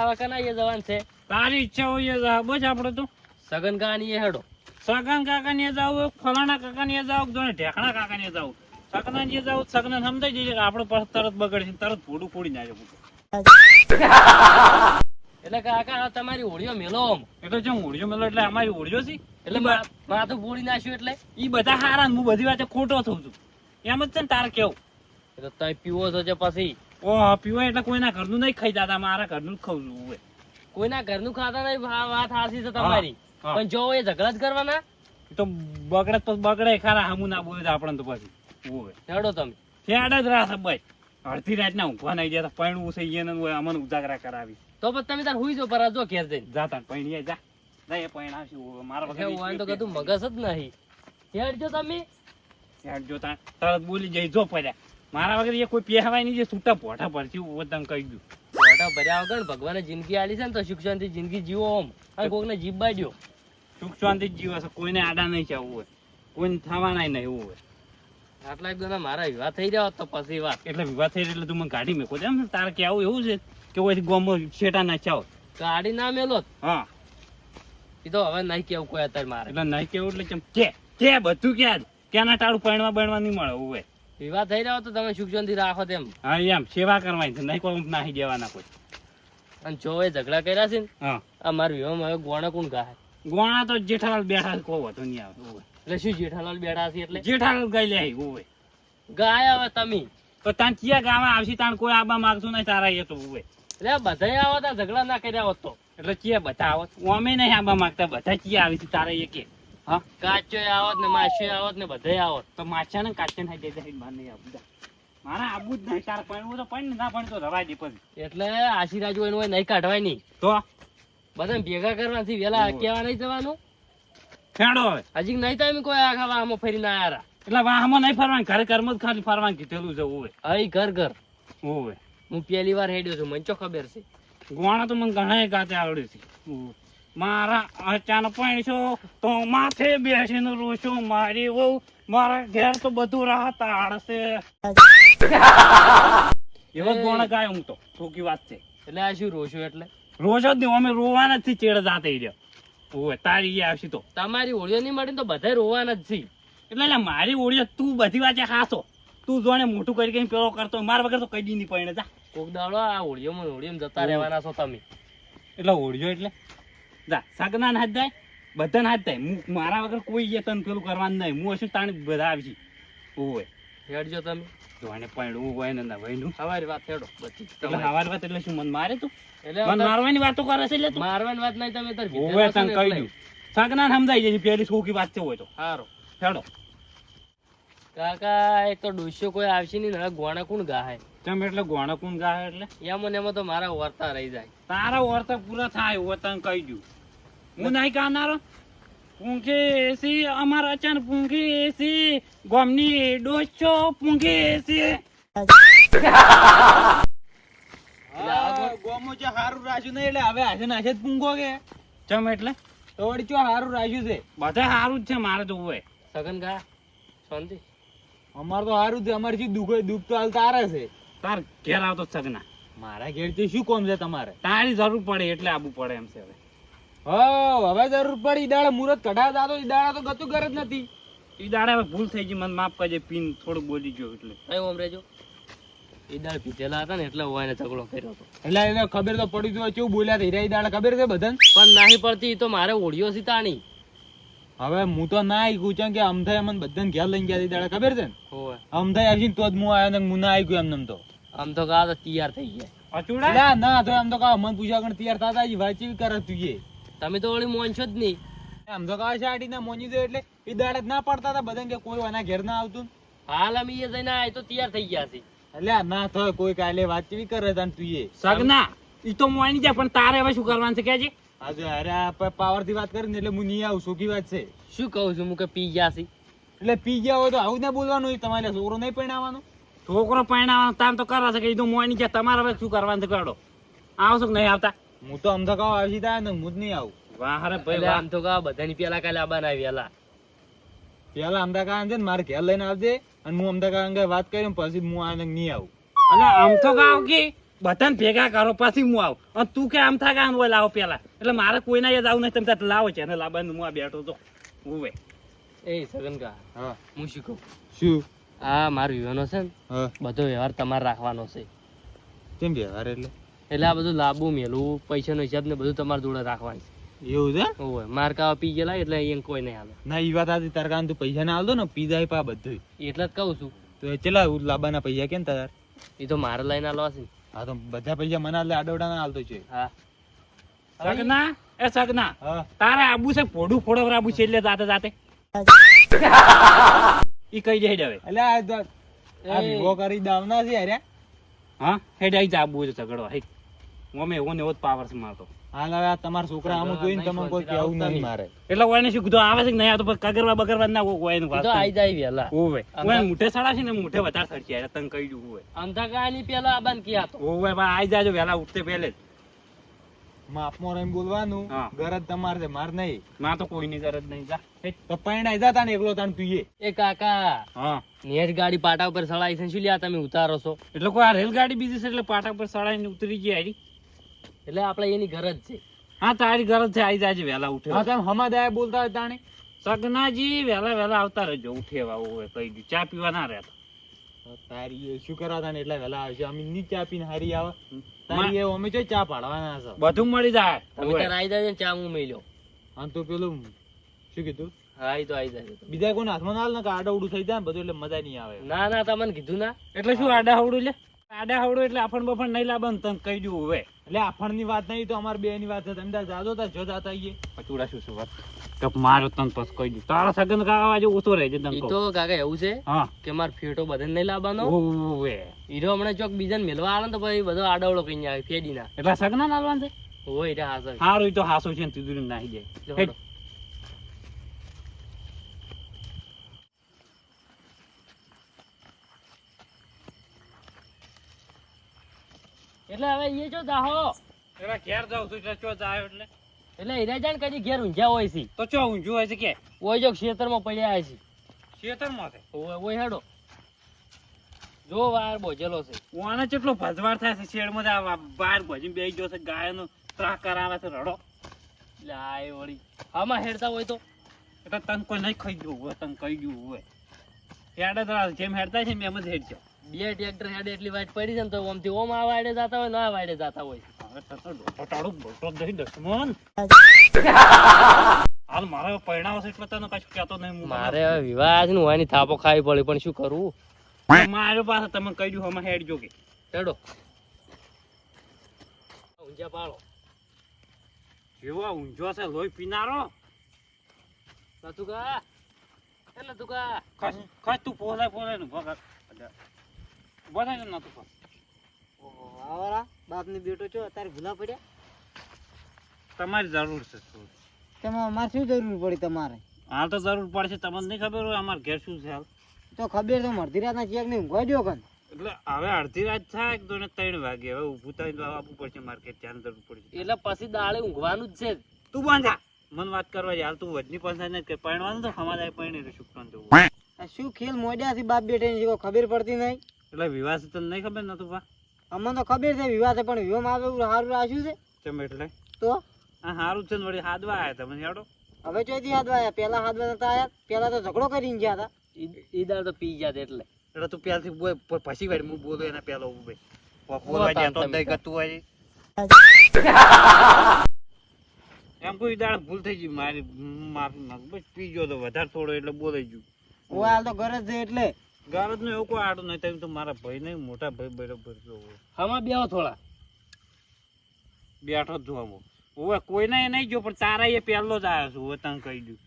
મારા કના એ જવાન છે તારી ઈચ્છા હોય એ જા બસ આપણે તો સગન કાની એ હેડો સગન કાકા ને જાવ ફલાણા કાકા ને જાવ જોને ઢેકણા કાકા ને જાવ સગના ને જાવ સગના સમજાઈ જઈએ કે આપણે પાછું તરત બગડશે તરત ફોડું ફોડી નાખે એટલે કાકા તમારી હોળીઓ મેલો એટલે જો હોળીઓ મેલો એટલે અમારી હોળીઓ છે એટલે માથું ફોડી નાખ્યું એટલે ઈ બધા હારા હું બધી વાતે ખોટો થઉં છું એમ જ છે ને તારે કેવું એટલે તમે પીવો છો છે પછી ઓહ પીવાય એટલે કોઈના ઘરનું નહીં ખાઈ જાતા મારા ઘરનું જ ખાવું છું હવે કોઈના ઘરનું ખાતા નહીં વાત હાસી છે તમારી પણ જો એ ઝઘડા જ કરવાના તો બગડે તો બગડે ખરા હમું ના બોલે આપણને તો પછી ઓવે હેડો તમે ફેડ જ રાસ ભાઈ અડધી રાતના ઊંઘવા નહીં જતા પૈણું છે એને અમને ઉજાગરા કરાવી તો પછી તમે તાર હુઈ જો પર જો ઘેર જઈને જાતા પૈણી જા ના એ પૈણ આવશું મારા એવું તો કદું મગજ જ નહીં હેડજો તમે ફેડ જોતા તરત બોલી જઈ જો પડ્યા મારા વગર એ કોઈ પહેવાય નહીં જે છૂટા પોઠા પડતી તમે કહી દઉં મોટા ભર્યા વગર ભગવાને જિંદગી આલી છે ને તો સુખ શાંતિ જિંદગી જીવો ઓમ અને કોકને જીભ બાડ્યો સુખ શાંતિ જીવે છે કોઈને આડા નહીં ચાવવું હોય કોઈને થવાના નહીં એવું હોય આટલા એક દોના મારા વિવાહ થઈ રહ્યા તો પછી વાત એટલે વિવાહ થઈ એટલે તું મને કાઢી મેકો એમ ને તારે કે આવું એવું છે કે કોઈ ગોમો શેટા ના ચાવ ગાડી ના મેલો હા એ તો હવે નહીં કેવું કોઈ અત્યારે મારે એટલે નહીં કેવું એટલે કેમ કે બધું ક્યાં ક્યાંના ટાળું પૈણવા બણવા નહીં મળે હોય વિવાહ થઈ રહ્યો તો તમે સુખ શાંતિ રાખો તેમ હા એમ સેવા કરવાની છે નહીં કોઈ નાહી દેવાના કોઈ અને જો એ ઝઘડા કર્યા છે ને હા આ મારા વિવાહમાં હવે ગોણા કોણ ગાય ગોણા તો જેઠાલાલ બેઠા કોઈ વધુ નહીં આવે હોય એટલે શું જેઠાલાલ બેઠા છે એટલે જેઠાલાલ ગઈ લે હોય ગાય હવે તમે તો તાન ચિયા ગાવા આવશે તાન કોઈ આબા માગતું નહીં તારા એ તો હોય એટલે બધા આવો તા ઝઘડા ના કર્યા હોત તો એટલે ચિયા બધા આવત અમે નહીં આબા માગતા બધા ચિયા આવી છે તારા એ કે હા કાચો આવત ને માછો આવત ને બધા આવત તો માછા ને કાચે નહીં દેતા બહાર નહીં આવું મારા આબુ જ નહીં તારા પણ તો પણ ના પણ તો રવાય દે પછી એટલે આશીર્વાદ એનું હોય નહીં કાઢવાય નહીં તો બધા ભેગા કરવાથી વેલા કેવા નહીં જવાનું ફેડો હવે હજી નહીં તમે કોઈ આખા વાહમાં ફરી ના આવ્યા એટલે વાહમાં નહીં ફરવાનું ઘરે કર્મ જ ખાલી ફરવાનું કીધેલું છે હોય અહીં ઘર ઘર હોય હું પહેલી વાર હેડ્યો છું મને ચો ખબર છે ગોણા તો મને ઘણા ગાતે આવડે છે મારા અચાનક પૈણશો તો માથે બેસીને રોશો મારી વહુ મારા ઘેર તો બધું રાહત આડશે એવો જ ગોણા ગાય હું તો ટૂંકી વાત છે એટલે આ શું રોશું એટલે રોજો જ નહીં અમે રોવાના જ થી ચેડ જાતે રહ્યો ઓય તારી એ આવશે તો તમારી હોળીઓ નહીં મળે તો બધા રોવાના જ છે એટલે મારી ઓળીઓ તું બધી વાતે હાસો તું જોને મોટું કરી કઈ પેલો કરતો મારા વગર તો કઈ દી નહીં પડે જા કોક દાડો આ હોળીઓમાં જતા રહેવાના છો તમે એટલે ઓળીઓ એટલે જા સગના હાથ જાય બધાને હાથ થાય મારા વગર કોઈ એ તને પેલું કરવાનું નહીં હું હશું તાણે બધા આવશે ઓય હેડજો તમે જોને પડવું હોય ને ના ભાઈનું સવારી વાત હેડો બધી એટલે હવારી વાત એટલે શું મન મારે તું એટલે મન મારવાની વાતો કરે છે એટલે તું મારવાની વાત નહીં તમે તાર ઓય તને કહી દઉં સગના સમજાઈ જશે પેલી સોકી વાત છે હોય તો સારો હેડો કાકા એક તો ડોસ્યો કોઈ આવશે નહીં હવે ગોણા કોણ ગાય તેમ એટલે ગોણા કોણ ગાય એટલે એમાં તો મારા વર્તા રહી જાય તારા વર્તા પૂરા થાય હોય તને કહી દઉં હું નહીં ગાનારો પૂંખે એસી અમારા અચાનક પૂંખે એસી ગોમની ડોસો પૂંખે એસી ગોમો જે હારું રાખ્યું નહીં એટલે હવે આજે નાશે જ પૂંગો કે ચમ એટલે તો વળી ચો હારું રાખ્યું છે બધા સારું જ છે મારે તો હોય સગન ગા શાંતિ અમાર તો હારું છે અમારે શું દુઃખ તો હાલ તારે છે તાર ઘેર આવતો સગના મારા ઘેર થી શું કોમ છે તમારે તારી જરૂર પડે એટલે આવવું પડે એમ છે હવે હવે જરૂર પડી ઈ દાડે મુહૂર્ત કઢાવતા તો ઈ દાડા તો ગતું ઘર જ નથી એ દાડે હવે ભૂલ થઈ ગઈ મને માફ કરજે પીન થોડું બોલી ગયો એટલે કઈ ઓમ રેજો એ દાળ પીધેલા હતા ને એટલે હું એને ઝઘડો કર્યો હતો એટલે એને ખબર તો પડી તો કેવું બોલ્યા હતા ઈ દાડે ખબર છે બધાને પણ નાહી પડતી તો મારે ઓળિયો સી તાણી હવે હું તો ના આવી ગયું કે અમથાઈ અમને બધાને ઘેર લઈને ગયા ઈ દાડે ખબર છે ને હોવે અમથાઈ આવી તો જ હું આવ્યો ને હું ના આવી ગયો એમને તો આમ તો ગા તો તૈયાર થઈ ગયા અચુડા ના તો એમ તો કહા મન પૂછ્યા કણ તૈયાર થતા જ વાંચી કરે તું એ તમે તો વળી મોન છો જ નહીં આમ તો કહા શાડી ના મોની દો એટલે ઈ દાડે જ ના પડતા હતા બધાને કે કોઈ આના ઘેર ના આવતું હાલ અમે એ જઈને આ તો તૈયાર થઈ ગયા છે એટલે ના થાય કોઈ કાલે વાતચીત કરે તાન તું એ સગના ઈ તો મોની જાય પણ તારે હવે શું કરવાનું છે કેજી આજે અરે આ પાવર થી વાત કરીને એટલે હું નહીં આવું સોખી વાત છે શું કહું છું હું કે પી ગયા છે એટલે પી ગયા હોય તો આવું ના બોલવાનું તમારે છોકરો નહીં પરણાવવાનો છોકરો પરણાવવાનો તામ તો કરે છે કે ઈ તો મોની જાય તમારે હવે શું કરવાનું છે કાઢો આવશો કે નહીં આવતા હું તો અમથા કહો આવી થાય ને હું જ નહીં આવું વાહ અરે ભાઈ એટલે વાહ આમ તો ગા બધાની પેલા કાલે આબા ના વેલા પેલા અમથા કહા છે ને મારે ઘેર લઈને આવજે અને હું અમથા કહા વાત કરી પછી હું આ નહીં આવું અને આમ તો ગાવ કે બધાને ભેગા કરો પછી હું આવું અને તું કે આમ થા કે આમ હોય લાવો પેલા એટલે મારે કોઈના યાદ આવું નહીં તમે તાર લાવો છે અને લાવવાનું હું આ બેઠો તો ઉવે એ સગનકા હા હું શું કહું શું આ મારો વિવાનો છે ને હા બધો વ્યવહાર તમારે રાખવાનો છે કેમ વ્યવહાર એટલે એટલે આ બધું લાંબુ મેલું પૈસાનો હિસાબ ને બધું તમારી જોડે રાખવાનું એવું છે છે ઓય માર કાવા પી ગયેલા એટલે અહીંયા કોઈ નહીં હાલે ના ઈ વાત આથી તાર કાન તું પૈસા ના આલદો ને પીઝા પા બધું એટલે જ કહું છું તો એ ચેલા લાબાના પૈસા કેમ તાર એ તો મારે લઈને આલવા છે ને. હા તો બધા પૈસા મને આલે આડોડા ના આલતો છે હા સગના એ સગના હા તારે આબુ છે ફોડું ફોડવરાબુ છે એટલે જાતે જાતે ઈ કઈ દે હેડ હવે એટલે આ વિવો કરી દાવના છે અરે હા હેડ આઈ જા આબુ છે ઝઘડો હે ઓમે એવો ને એવો જ પાવર છે મારતો હાલ હવે આ તમારા છોકરા આમ જોઈને તમને કોઈ કેવું નહીં મારે એટલે ઓને શું કીધું આવે છે કે નહીં આવતો પછી કગરવા બગરવા ના હોય એનું એ વાત તો આઈ જાય વહેલા ઓવે ઓય મુઠે સડા છે ને મુઠે વધારે સડશે યાર તને કહી દઉં ઓવે અંધા કાની પેલા આબાન કિયા તો ઓવે બા આઈ જાજો વેલા ઉઠતે પહેલે જ માપમાં રહીને બોલવાનું હા. ગરજ તમારે છે માર નહીં માં તો કોઈની ગરજ નહીં જા હેડ. તો પૈણાઈ જા તાને એકલો તાન પીએ એ કાકા હા નેટ ગાડી પાટા ઉપર સળાઈ છે શું લ્યા તમે ઉતારો છો એટલે કોઈ આ રેલગાડી બીજી છે એટલે પાટા પર સડાઈને ઉતરી જાય હારી. એટલે આપણે એની ગરજ છે હા તારી ગરજ છે આઈ જાજે વેલા ઉઠે હા તમે હમાદાય બોલતા હોય તાણે સગનાજી વેલા વેલા આવતા રહેજો ઉઠેવા ઓવે કહી દઉં ચા પીવા ના રહેતા તારી એ શું કરવા તાને એટલા વહેલા આવશે અમે ની ચા પીને હારી આવે તારી એ અમે ચોય ચા પાડવાના છે બધું મળી જાય તમે ત્યારે આઈ જાય ને ચા હું મેલ્યો આમ તો પેલું શું કીધું હા એ તો આઈ જાય તો. બીજા કોઈને હાથમાં ના હાલ ને કે આડવડું થઈ જાય ને બધું એટલે મજા નહીં આવે ના ના તમને કીધું ના એટલે શું આડા હવડું લે આડા હવડું એટલે આફણ બફણ નહીં લાવવાનું તને કહી દઉં હવે એટલે આફણની વાત નહીં તો અમારે બે ની વાત છે તમે તાર જાજો તાર જો જાતા આઈએ પચુડા શું વાત કપ મારો તને પછી કહી દઉં તારા સગન કાવા જો ઓછો રહેજે તને એ કહું તો કાકા એવું છે હા કે માર ફેટો બધાને નહીં લાવવાનો ઓવે હીરો હમણાં ચોક બીજાને મેલવા આવે ને તો પછી બધો આડવડો કઈ આવે ફેડી ના એટલે સગના લાવવાનું છે હોય એટલે હા સર હારું ઈ તો હાસો છે ને તીધું નાહી જાય હેડ. એટલે હવે એ જો દાહો એવા ઘેર જાઉં છું એટલે ચો જાય એટલે એટલે હીરા જાણ કદી ઘેર ઊંઝા હોય છે તો ચો ઊંઝું હોય છે કે ઓય જો ખેતરમાં પડ્યા છે ખેતરમાં છે ઓય ઓય હેડો જો વાર બોજેલો છે ઓને કેટલો ભજવાડ થાય છે શેડમાં જ આ બહાર ભજીને બેસી ગયો છે ગાયનો ત્રાક કરાવે છે રડો એટલે આ એ વળી આમાં હેડતા હોય તો એટલે તને કોઈ નહીં ખાઈ ગયું હોય તને કહી ગયું હોય હેડે તો જેમ હેડતા છે એમ જ હેડજો બે ટ્રેક્ટર હેડે એટલી વાત પડી છે ને તો આમથી ઓમ આ વાડે જતા હોય ના વાડે જતા હોય હવે તને ડોટાડું બોલતો જ નહીં દસમન હાલ મારે પરિણામ છે એટલે તને કશું કહેતો નહીં હું. મારે હવે વિવાહ છે ને હોવાની થાપો ખાવી પડે પણ શું કરવું મારો પાસે તમે કહી દઉં હમણાં હેડજો કે હેડો ઊંઝા પાડો જેવો ઊંઝો છે લોહી પીનારો લતુકા એ લતુકા ખસ તું પોલાય નું ભગત બોલાય ને નતું ખસ આવરા બાપની બેટો છો અત્યારે ભૂલા પડ્યા તમારી જરૂર છે થોડી. તેમાં અમારે શું જરૂર પડી તમારે હાલ તો જરૂર પડશે તમને નહીં ખબર હોય અમારે ઘેર શું છે હાલ તો ખબર તો અડધી રાતના ચેક નહીં ઊંઘવા દો કન એટલે હવે અડધી રાત થાય તો ને 3 વાગે હવે ઊભું થઈને આવવું પડશે માર્કેટ ત્યાં જરૂર પડશે એટલે પછી દાડે ઊંઘવાનું જ છે તું બાંધા મન વાત કરવા જાય હાલ તું વજની પંચાયત ને કે પરણવાનું તો સમાધાય પરણી શુક્રન જવું આ શું ખેલ મોડ્યા છે બાપ બેટે ખબર પડતી નહીં એટલે વિવાહ છે તને નહીં ખબર નતું બા અમને તો ખબર છે વિવાહ છે પણ વિવાહમાં આવે એવું સારું રાખ્યું છે ચમ એટલે તો આ સારું છે ને વળી હાદવા આવ્યા તમે હેડો હવે ચોથી હાથ વાયા પેલા હાથ નતા આયા પેલા તો ઝઘડો કરીને ગયા હતા ઈ દાડ તો પી ગયા એટલે એટલે તું પહેલાથી બોલ પછી વાર હું બોલું એના પહેલા ઉભે બોલવા જતો જ નહીં કરતું હોય એમ કોઈ દાડ ભૂલ થઈ ગઈ મારી માફી માંગ બસ પી ગયો તો વધારે થોડો એટલે બોલાઈ ગયું હું હાલ તો ગરજ છે એટલે ગારજ નો એવું કોઈ આડું નહીં તમે તો મારા ભાઈ નહીં મોટા ભાઈ બરોબર જો આમાં બેહો થોડા બેઠો જ જોવા હવે કોઈને એ નહીં જો પણ તારા એ પહેલો જ આવ્યો છું હવે તને કહી દઉં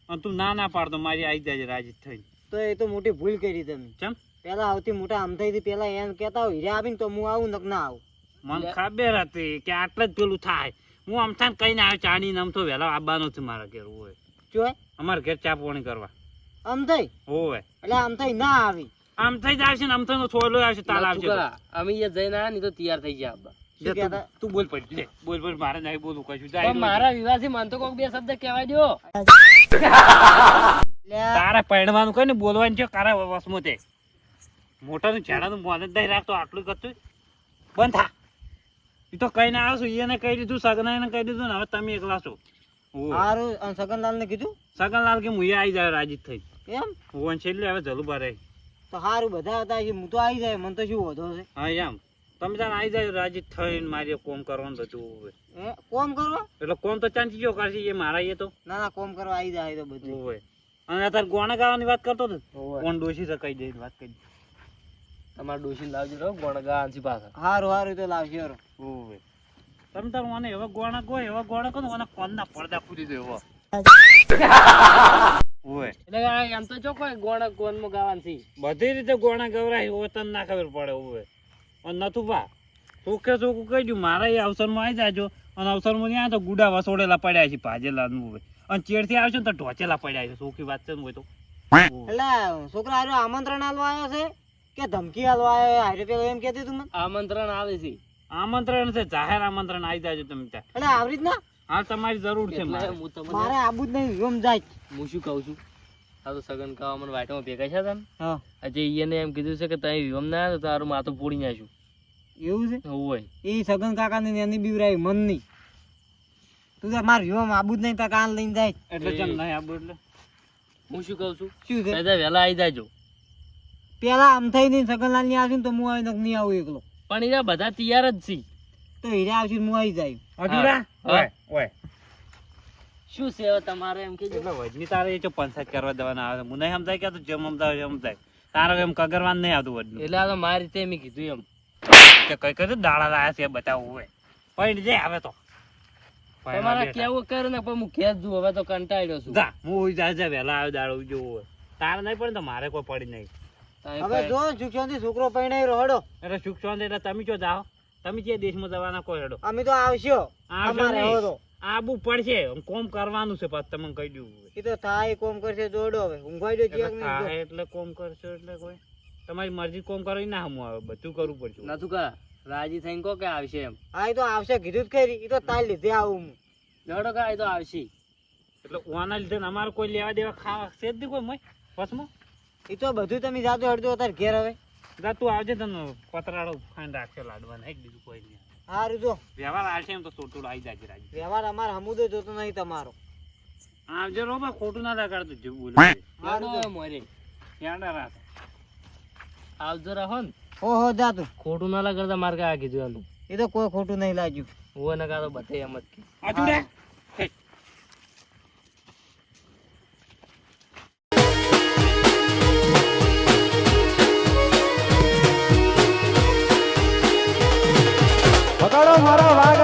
અને તું ના ના પાડતો મારી આવી જાય રાજી થઈ તો એ તો મોટી ભૂલ કરી તમે ચમ પેલા આવતી મોટા આમ થઈ પેલા એમ કેતા હોય હીરા આવીને તો હું આવું નક ના આવું મને ખબર હતી કે આટલે જ પેલું થાય હું આમ થાય કઈ આવ્યો ચાની નામ તો વહેલા આવવાનો છે મારા ઘેર હોય જોય અમારા ઘેર ચા પાણી કરવા આમ થઈ હોય એટલે આમ થઈ ના આવી આમ થઈ જ આવશે ને આમ થઈને થોડો આવશે તાલ આવશે તો. લતુકા, અમે અહીંયા જઈને આયા ને તો તૈયાર થઈ ગયા આબા. શું લે કહેતા? તું બોલ પડી લે બોલ બોલ મારે નહીં બોલું કશું પણ જાય મારા વિવાહથી મને તો કોક બે શબ્દ કહેવા દો લ્યા, તારે પરણવાનું કઈ ને બોલવાનું છે કારા વસમો તે મોટાનું ઝાડાનું મોન જ નહીં રાખતો આટલું કરતું બંધ થા ઈ તો કઈ ના આવશું એને કહી દીધું સગનાને કહી દીધું ને હવે તમે એકલા છો ઓવે. હારું અને સગનલાલ ને કીધું સગનલાલ કે હું આવી જાય રાજી થઈ એમ ઓવન છેલ્લે હવે જલું ભરે તો હારું બધા હતા હું તો આવી જાય મને તો શું વધો છે હા એમ તમે તાર આવી જાય રાજી થઈને મારે કોમ કરવાનું બધું હોય એ કોમ કરવા એટલે કોમ તો ચાંચી જો કરશે એ મારા એ તો ના ના કોમ કરવા આવી જાય તો બધું હોય અને તાર ગોણા ગાવાની વાત કરતો હતો ઓવે. કોણ ડોશી છે કહી દે વાત કરી તમારે ડોશીને લાવજો રહો ગોણગા આંસી પાછા હારું હારું તો લાવશે હારું. ઓવે તમે તાર મને એવા ગોણા ગો એવા ગોણા કહો ને મને કોણના પડદા પૂરી દો એવો ઓવે એટલે એમ તો ચોખ્ખો ગોણા કોનમાં ગાવાનું છે બધી રીતે ગોણા ગવરાય હોય તને ના ખબર પડે ઓવે અને નતું બા ચોખ્ખે ચોખ્ખું કહી દઉં મારા એ અવસરમાં આવી જાજો અને અવસરમાં ત્યાં તો ગુડા વસોડેલા પડ્યા છે ભાજેલા હોય અને ચેડથી આવશે ને તો ઢોચેલા પડ્યા છે ચોખ્ખી વાત છે ને હોય તો એટલે છોકરા હારું આમંત્રણ આલવા આવ્યો છે કે ધમકી આલવા આવ્યો હારે પેલો એમ કહેતી તું મને આમંત્રણ આવે છે આમંત્રણ છે જાહેર આમંત્રણ આવી જાજો તમે ત્યાં એટલે આવી રીતના હા તમારી જરૂર છે એટલે મારે હું તમને મારે આબુ જ નહીં રોમ જાય હું શું કહું છું આ તો સગન કાવા મને વાટમાં ભેગા છે તમે હા આજે ઈને એમ કીધું છે કે તમે વિવમ ના આવ્યો તો તારું માથું ફોડી નાખ્યું એવું છે હોય એ સગન કાકા ને એની બીવરાય મન નહીં તું તો માર વિવાહ આબુ જ નહીં તાર કાન લઈને જાય એટલે કેમ નહીં આબુ એટલે હું શું કહું છું શું છે દાદા વહેલા આવી જાજો પેલા આમ થઈ નહીં સગનલાલ ની આવશે ને તો હું આવી નહીં આવું એકલો પણ એના બધા તૈયાર જ છે તો હીરા આવશે ને હું આવી જાય અધૂરા હા. ઓય ઓય શું છે હવે તમારે એમ કીધું એટલે વજની તારે એ જો પંચાયત કરવા દેવાના આવે હું નહીં સમજાય કે તું જેમ સમજાવે એમ સમજાય તારે એમ કગરવાન નહીં આવતું વજનું એટલે આ તો મારી રીતે મેં કીધું એમ કે કઈ કઈ દાડા લાયા છે બતાવવું હોય પણ જે આવે તો તમારે કેવું કરે ને પણ હું ઘેર જુ હવે તો કંટાળ્યો છું જા હું જા વહેલા આવે દાડો જોવું હોય તારે નહીં પડે ને તો મારે કોઈ પડી નહીં તમે હવે જો સુખશાંતિ છોકરો પરણાઈ રહ્યો હડો એટલે સુખ શાંતિ એટલે તમે જો જાઓ તમે જે દેશમાં જવાના કોઈ હેડો અમે તો આવશો આવશો અમારે નહીં. હવે તો આબુ પડશે કોમ કરવાનું છે પાછું તમને કહી દઉં એ તો થાય કોમ કરશે જોડો હવે ઊંઘવાઈ દો ચેક એટલે થાય એટલે કોમ કરશો એટલે કોઈ તમારી મરજી કોમ કરો ના હમું આવે બધું કરવું પડશે નતું કા રાજી થઈને કહો કે આવશે એમ હા એ તો આવશે કીધું જ ખરી એ તો તાર લીધે આવું હું લડો કા એ તો આવશે એટલે ઓના લીધે ને અમારે કોઈ લેવા દેવા ખાવા છે જ નહીં કોઈ મય બસમાં એ તો બધું તમે જાતો હડતો તાર ઘેર હવે જા તું આવજે તને પતરાળો ખાઈને રાખશે લાડવા નહીં બીજું કોઈ નહીં સારું જો વ્યવહાર આવશે એમ તો થોડું આવી જાય રાજી વ્યવહાર અમારે હમુદો જોતો નહીં તમારો આવજે રો બા ખોટું ના લગાડતું જેવું બોલે લડો હવે મોરે યાદ રાખ આવજો રહો ને હો જા તું ખોટું ના લગાડતા મારે કા કીધું એનું એ તો કોઈ ખોટું નહીં લાગ્યું હું ને કા તો બધે એમ જ કે અચુડે પકડો મારા વાઘ